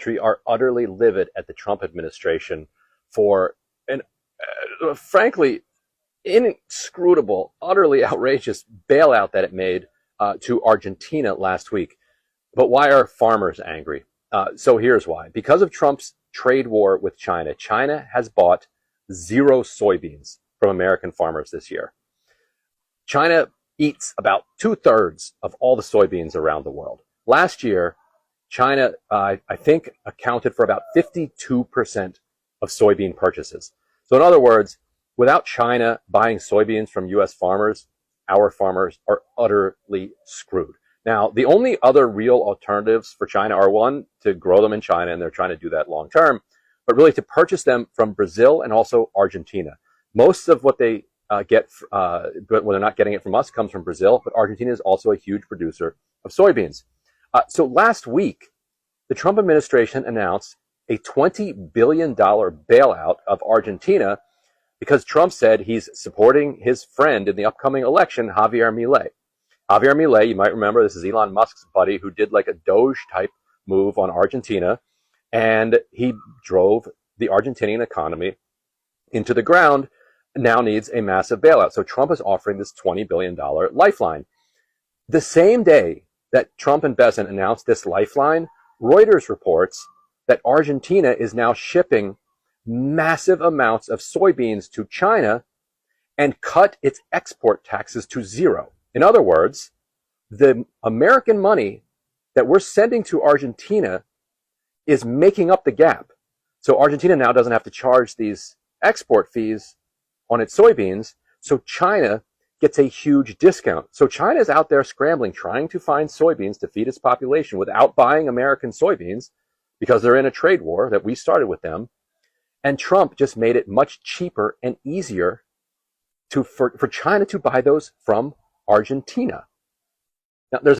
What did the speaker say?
country are utterly livid at the Trump administration for an frankly inscrutable, utterly outrageous bailout that it made to Argentina last week. But why are farmers angry? So here's why. Because of Trump's trade war with China, China has bought zero soybeans from American farmers this year. China eats about 2/3 of all the soybeans around the world. Last year, China, I think, accounted for about 52% of soybean purchases. So in other words, without China buying soybeans from U.S. farmers, our farmers are utterly screwed. Now, the only other real alternatives for China are, one, to grow them in China, and they're trying to do that long term, but really to purchase them from Brazil and also Argentina. Most of what they get, but when they're not getting it from us, comes from Brazil, but Argentina is also a huge producer of soybeans. So last week, the Trump administration announced a $20 billion bailout of Argentina because Trump said he's supporting his friend in the upcoming election, Javier Milei. Javier Milei, you might remember, this is Elon Musk's buddy who did like a Doge-type move on Argentina, and he drove the Argentinian economy into the ground, now needs a massive bailout. So Trump is offering this $20 billion lifeline. The same day that Trump and Bessent announced this lifeline, Reuters reports that Argentina is now shipping massive amounts of soybeans to China and cut its export taxes to zero. In other words, the American money that we're sending to Argentina is making up the gap. So Argentina now doesn't have to charge these export fees on its soybeans, so China gets a huge discount. So China is out there scrambling, trying to find soybeans to feed its population without buying American soybeans because they're in a trade war that we started with them. And Trump just made it much cheaper and easier for China to buy those from Argentina. Now, there's